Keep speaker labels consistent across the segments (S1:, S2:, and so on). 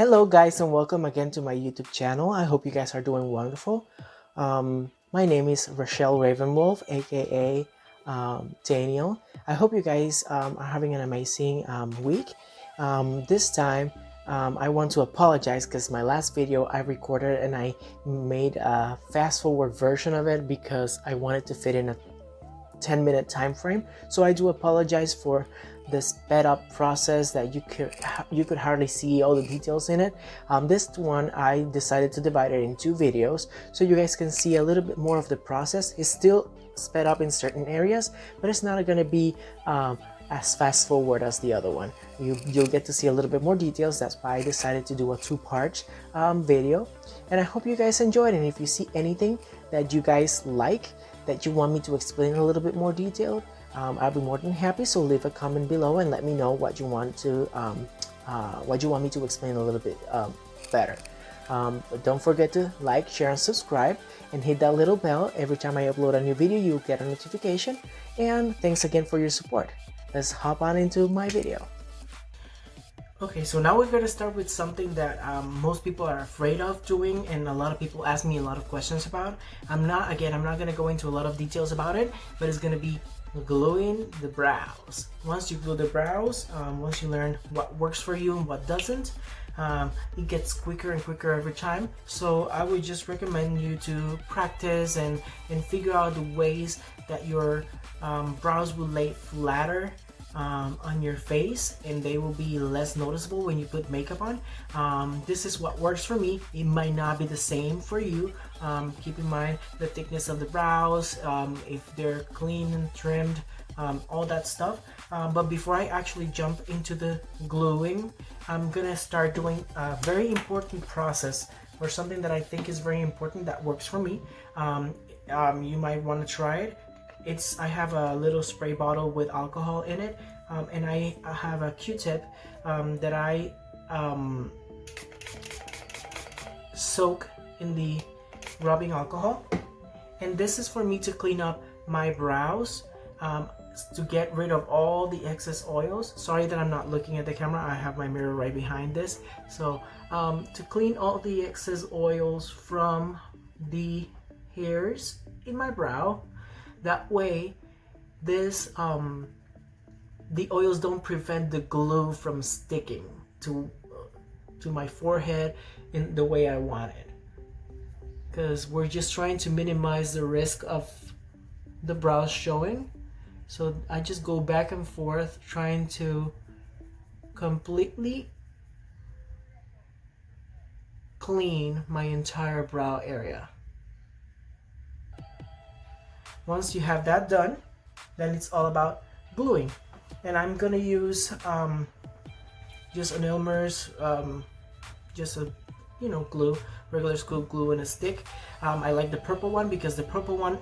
S1: Hello guys and welcome again to my YouTube channel. I hope you guys are doing wonderful. My name is Rochelle Ravenwolf, aka Daniel. I hope you guys are having an amazing week. This time I want to apologize because my last video I recorded and I made a fast forward version of it because I wanted to fit in a 10-minute time frame. So I do apologize for the sped up process that you could hardly see all the details in it. This one I decided to divide it in two videos so you guys can see a little bit more of the process. It's still sped up in certain areas, but it's not going to be as fast forward as the other one. You'll get to see a little bit more details. That's why I decided to do a two-part video, and I hope you guys enjoyed it. And if you see anything that you guys like that you want me to explain a little bit more detailed, I'll be more than happy. So leave a comment below and let me know what you want me to explain a little bit better. But don't forget to like, share, and subscribe, and hit that little bell. Every time I upload a new video, you'll get a notification. And thanks again for your support. Let's hop on into my video. Okay, so now we're going to start with something that most people are afraid of doing, and a lot of people ask me a lot of questions about. I'm not going to go into a lot of details about it, but it's going to be gluing the brows. Once you glue the brows, once you learn what works for you and what doesn't, it gets quicker and quicker every time. So I would just recommend you to practice and figure out the ways that your brows will lay flatter on your face, and they will be less noticeable when you put makeup on. This is what works for me. It might not be the same for you. Keep in mind the thickness of the brows, if they're clean and trimmed, all that stuff. But before I actually jump into the gluing, I'm gonna start doing a very important process, or something that I think is very important that works for me. You might want to try it. I have a little spray bottle with alcohol in it, and I have a Q-tip that I soak in the rubbing alcohol, and this is for me to clean up my brows, to get rid of all the excess oils. Sorry that I'm not looking at the camera, I have my mirror right behind this. So to clean all the excess oils from the hairs in my brow. That way, the oils don't prevent the glue from sticking to my forehead in the way I want it. Because we're just trying to minimize the risk of the brows showing. So I just go back and forth trying to completely clean my entire brow area. Once you have that done, then it's all about gluing. And I'm gonna use just an Elmer's, just a glue, regular school glue in a stick. I like the purple one because the purple one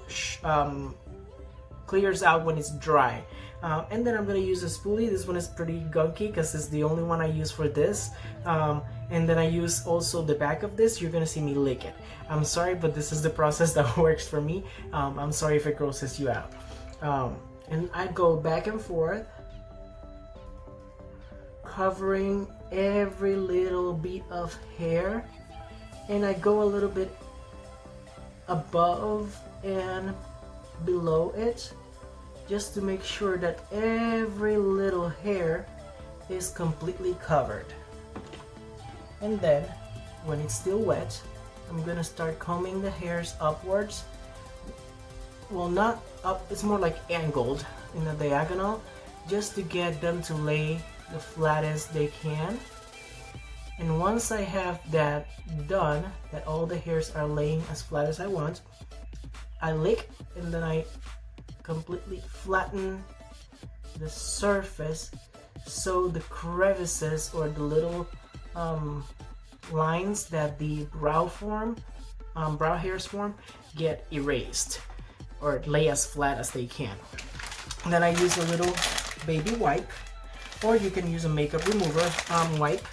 S1: clears out when it's dry. And then I'm gonna use a spoolie. This one is pretty gunky because it's the only one I use for this. And then I use also the back of this. You're gonna see me lick it. I'm sorry, but this is the process that works for me. I'm sorry if it grosses you out. And I go back and forth, covering every little bit of hair, and I go a little bit above and below it, just to make sure that every little hair is completely covered. And then when it's still wet, I'm gonna start combing the hairs upwards. Well, not up, it's more like angled in a diagonal, just to get them to lay the flattest they can. And once I have that done, that all the hairs are laying as flat as I want, I lick, and then I completely flatten the surface so the crevices or the little lines that the brow hairs form get erased or lay as flat as they can. And then I use a little baby wipe, or you can use a makeup remover wipe,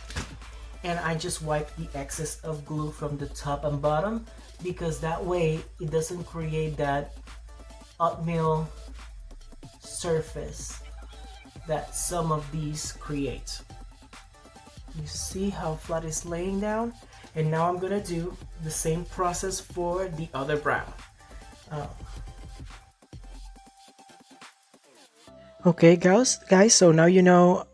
S1: and I just wipe the excess of glue from the top and bottom, because that way it doesn't create that oatmeal surface that some of these create. You see how flat it's laying down? And now I'm gonna do the same process for the other brow. Okay guys, so now you know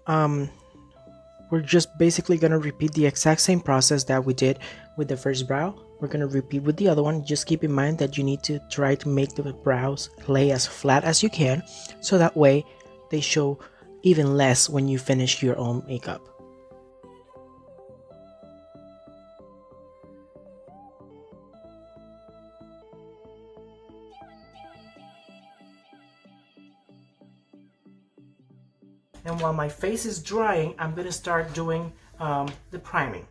S1: we're just basically gonna repeat the exact same process that we did with the first brow. We're gonna repeat with the other one. Just keep in mind that you need to try to make the brows lay as flat as you can, so that way they show even less when you finish your own makeup. And while my face is drying, I'm gonna start doing the priming.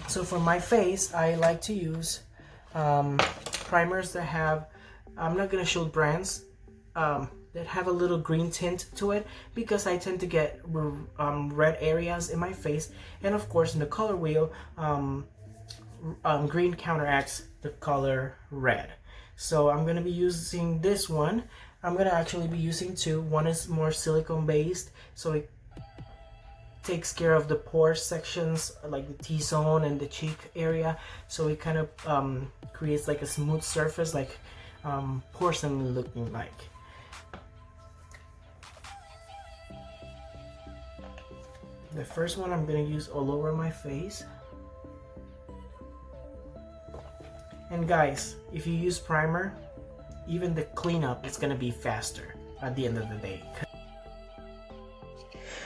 S1: So for my face, I like to use primers that have, I'm not gonna show brands, that have a little green tint to it, because I tend to get red areas in my face, and of course in the color wheel, green counteracts the color red. So I'm gonna be using this one. I'm gonna actually be using two. One is more silicone based, so it takes care of the pore sections like the T-zone and the cheek area, so it kind of creates like a smooth surface, like porcelain looking like. The first one I'm gonna use all over my face. And guys, if you use primer, even the cleanup is gonna be faster at the end of the day.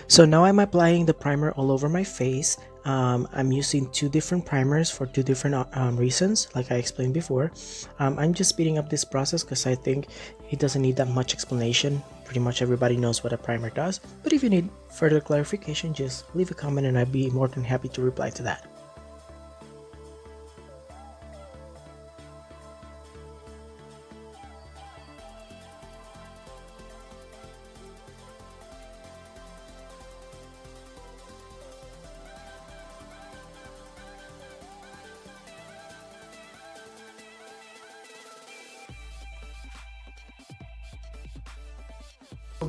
S1: So now I'm applying the primer all over my face. I'm using two different primers for two different reasons, like I explained before. I'm just speeding up this process because I think it doesn't need that much explanation. Pretty much everybody knows what a primer does. But if you need further clarification, just leave a comment and I'd be more than happy to reply to that.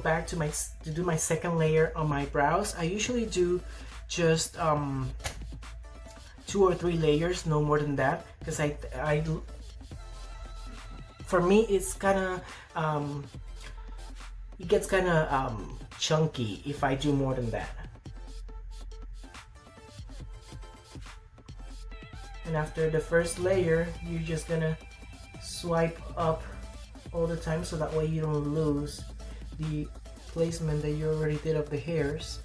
S1: Back to do my second layer on my brows. I usually do just 2 or 3 layers, no more than that, because for me it's kind of it gets kind of chunky if I do more than that. And after the first layer, you're just gonna swipe up all the time, so that way you don't lose the placement that you already did of the hairs.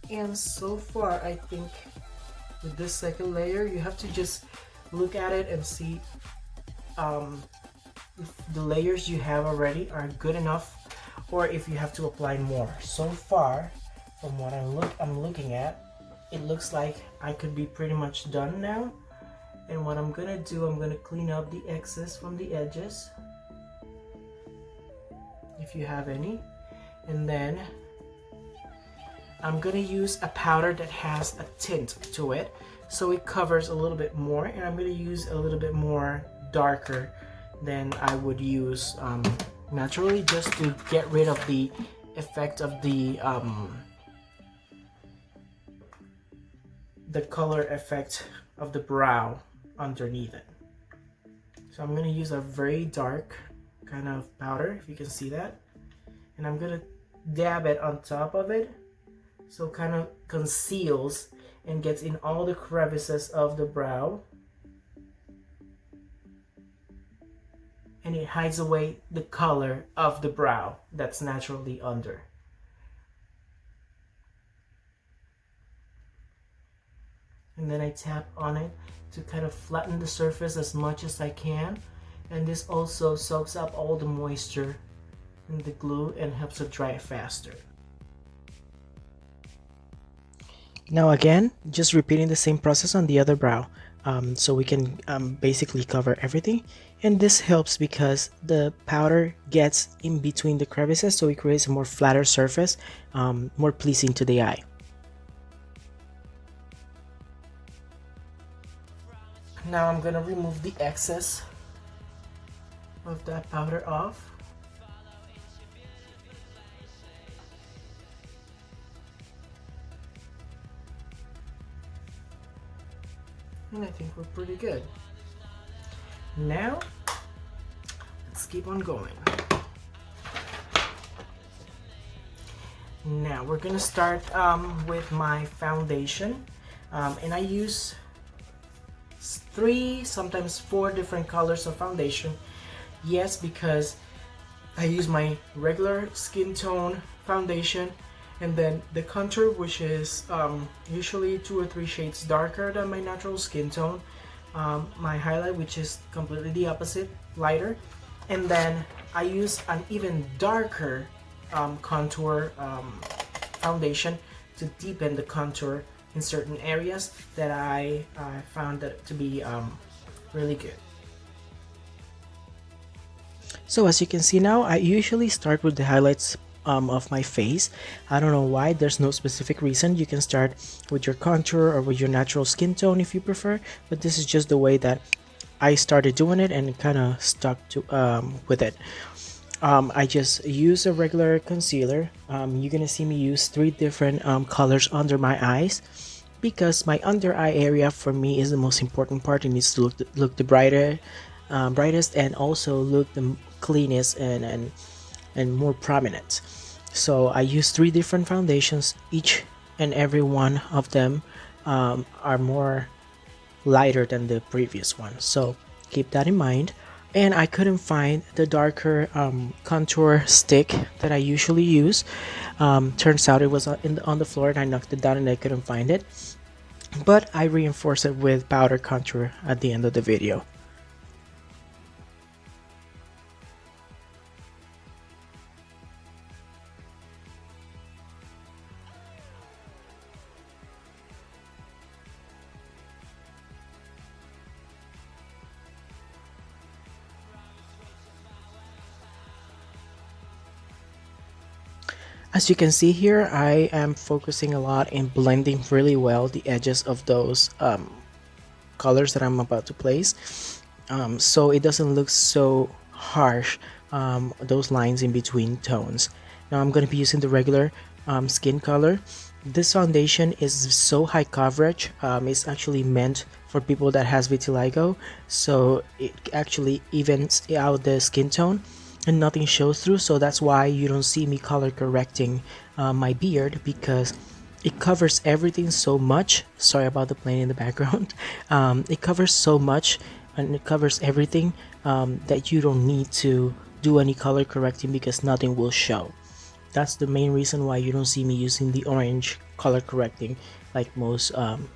S1: And so far, I think with this second layer, you have to just look at it and see if the layers you have already are good enough, or if you have to apply more. So far, from what I'm looking at, it looks like I could be pretty much done now. And what I'm gonna do, I'm gonna clean up the excess from the edges, if you have any, and then I'm gonna use a powder that has a tint to it, so it covers a little bit more, and I'm gonna use a little bit more darker than I would use naturally, just to get rid of the effect of the color effect of the brow underneath it. So I'm gonna use a very dark kind of powder, if you can see that, and I'm gonna dab it on top of it, so it kind of conceals and gets in all the crevices of the brow, and it hides away the color of the brow that's naturally under. And then I tap on it to kind of flatten the surface as much as I can, and this also soaks up all the moisture in the glue and helps it dry faster. Now again, just repeating the same process on the other brow, so we can basically cover everything, and this helps because the powder gets in between the crevices, so it creates a more flatter surface, more pleasing to the eye. Now I'm gonna remove the excess of that powder off. and I think we're pretty good. Now, let's keep on going. Now we're gonna start with my foundation, and I use 3, sometimes 4 different colors of foundation. Yes, because I use my regular skin tone foundation, and then the contour, which is usually 2 or 3 shades darker than my natural skin tone, my highlight, which is completely the opposite, lighter, and then I use an even darker contour foundation to deepen the contour in certain areas that I found that to be really good. So as you can see now, I usually start with the highlights of my face. I don't know why, there's no specific reason. You can start with your contour or with your natural skin tone if you prefer, but this is just the way that I started doing it and kind of stuck to with it. I just use a regular concealer. You're gonna see me use 3 different colors under my eyes, because my under eye area for me is the most important part. It needs to look the brightest, and also look the cleanest and more prominent. So I use 3 different foundations. Each and every one of them are more lighter than the previous one, so keep that in mind. And I couldn't find the darker contour stick that I usually use. Turns out it was on the floor, and I knocked it down and I couldn't find it, but I reinforced it with powder contour at the end of the video. As you can see here, I am focusing a lot in blending really well the edges of those colors that I'm about to place, so it doesn't look so harsh, those lines in between tones. Now I'm going to be using the regular skin color. This foundation is so high coverage. It's actually meant for people that has vitiligo, so it actually evens out the skin tone and nothing shows through. So that's why you don't see me color correcting my beard, because it covers everything so much. Sorry about the plane in the background. It covers so much, and it covers everything, that you don't need to do any color correcting, because nothing will show. That's the main reason why you don't see me using the orange color correcting like most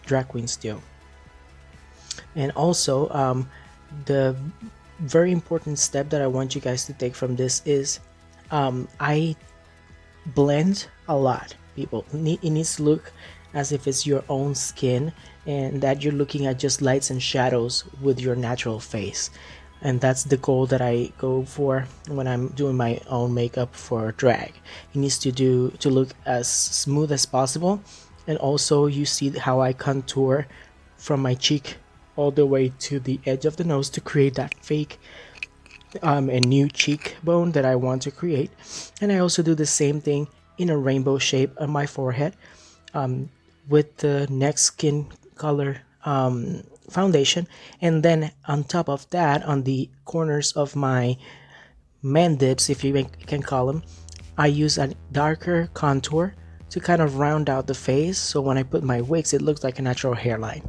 S1: drag queens do. And also, the very important step that I want you guys to take from this is, I blend a lot, people. It needs to look as if it's your own skin, and that you're looking at just lights and shadows with your natural face. And that's the goal that I go for when I'm doing my own makeup for drag. It needs to look as smooth as possible. And also, you see how I contour from my cheek all the way to the edge of the nose to create that fake a new cheekbone that I want to create. And I also do the same thing in a rainbow shape on my forehead, with the next skin color foundation. And then on top of that, on the corners of my mandibles, if you can call them, I use a darker contour to kind of round out the face, so when I put my wigs it looks like a natural hairline.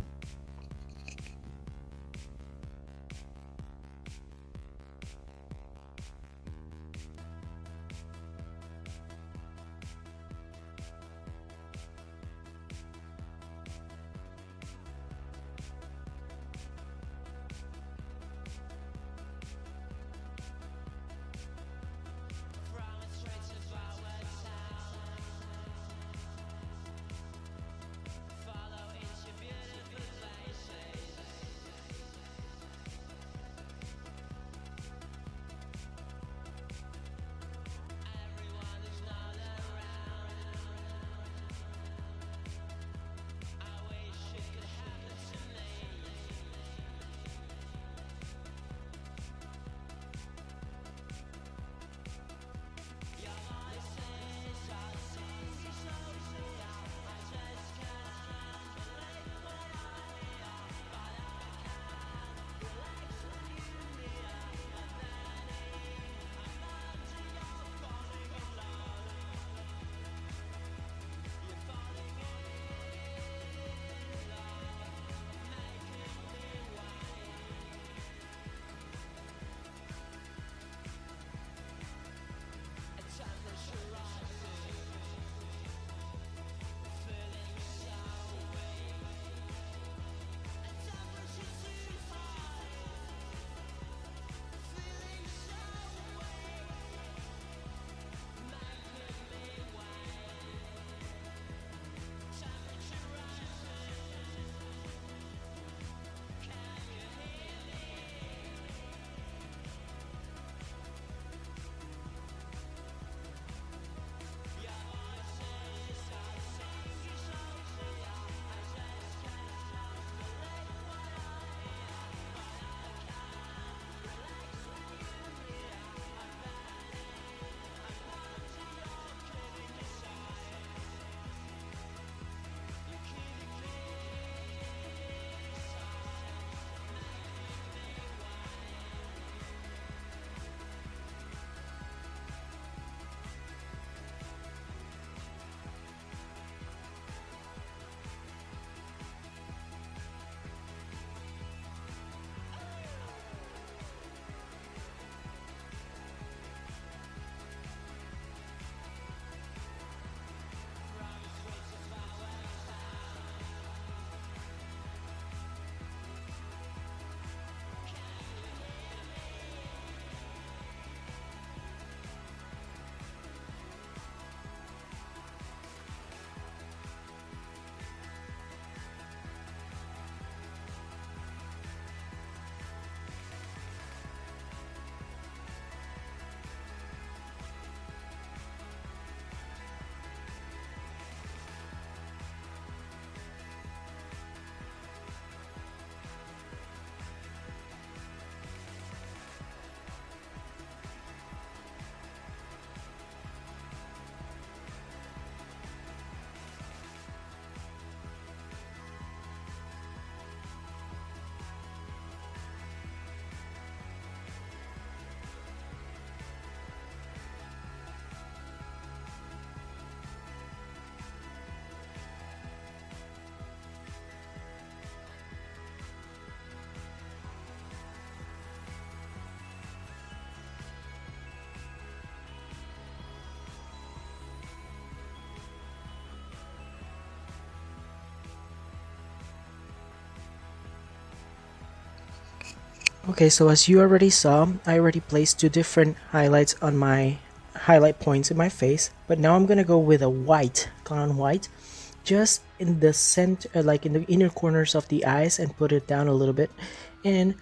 S1: Okay, so as you already saw, I already placed two different highlights on my highlight points in my face, but now I'm gonna go with a white, clown white, just in the center, like in the inner corners of the eyes, and put it down a little bit, and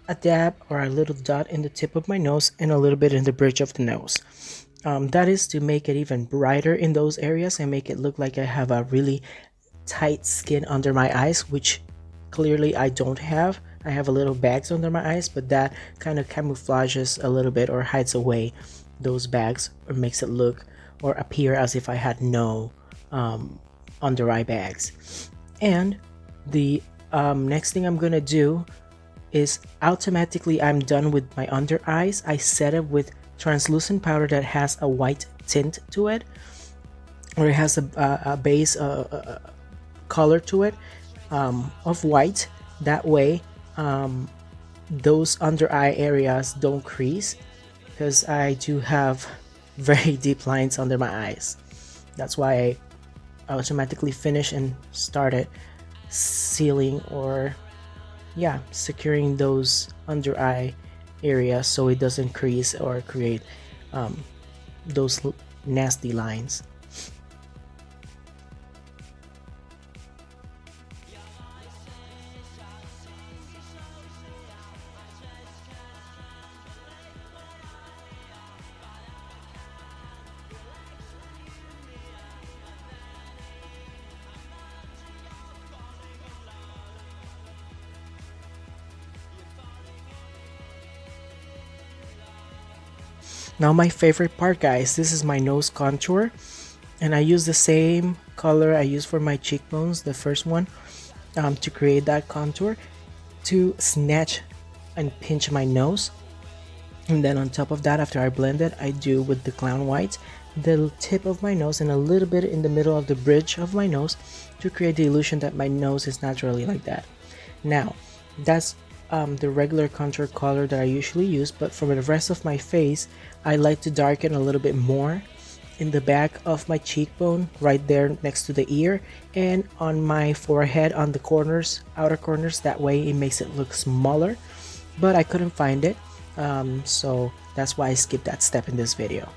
S1: a dab or a little dot in the tip of my nose, and a little bit in the bridge of the nose. That is to make it even brighter in those areas and make it look like I have a really tight skin under my eyes, which clearly I don't have. I have a little bags under my eyes, but that kind of camouflages a little bit or hides away those bags, or makes it look or appear as if I had no under eye bags. And the next thing I'm gonna do is, automatically I'm done with my under eyes, I set it with translucent powder that has a white tint to it, or it has a base color to it, of white. That way those under eye areas don't crease, because I do have very deep lines under my eyes. That's why I automatically finish and started sealing, or yeah, securing those under eye areas so it doesn't crease or create those nasty lines. Now my favorite part, guys, this is my nose contour, and I use the same color I used for my cheekbones, the first one, to create that contour, to snatch and pinch my nose. And then on top of that, after I blend it, I do with the clown white the tip of my nose and a little bit in the middle of the bridge of my nose, to create the illusion that my nose is naturally like that. Now that's the regular contour color that I usually use, but for the rest of my face I like to darken a little bit more in the back of my cheekbone, right there next to the ear, and on my forehead on the corners, outer corners. That way it makes it look smaller, but I couldn't find it, so that's why I skipped that step in this video.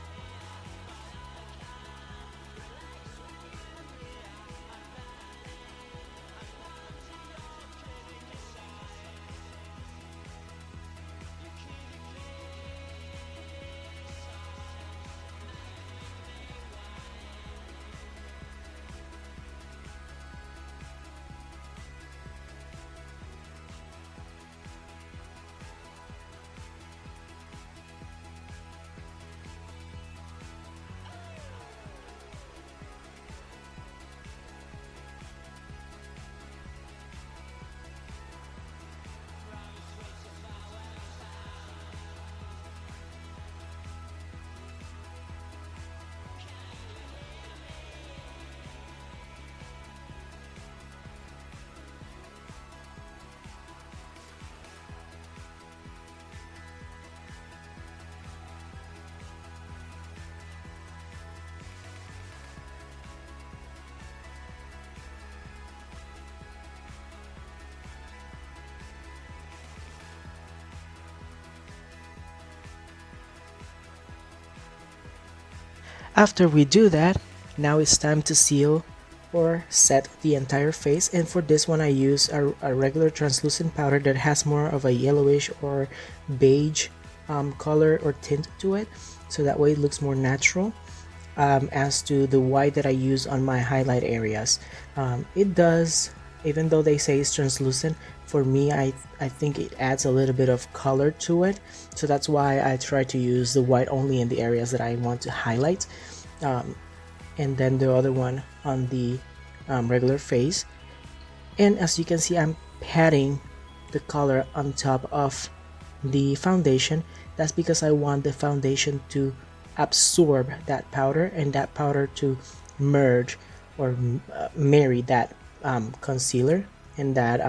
S1: After we do that, now it's time to seal or set the entire face, and for this one I use a regular translucent powder that has more of a yellowish or beige color or tint to it, so that way it looks more natural. As to the white that I use on my highlight areas, it does, even though they say it's translucent, for me I think it adds a little bit of color to it, so that's why I try to use the white only in the areas that I want to highlight, and then the other one on the regular face. And as you can see, I'm patting the color on top of the foundation. That's because I want the foundation to absorb that powder, and that powder to merge or marry that concealer and that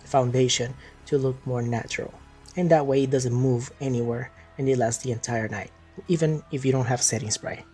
S1: foundation to look more natural, and that way it doesn't move anywhere and it lasts the entire night, even if you don't have setting spray.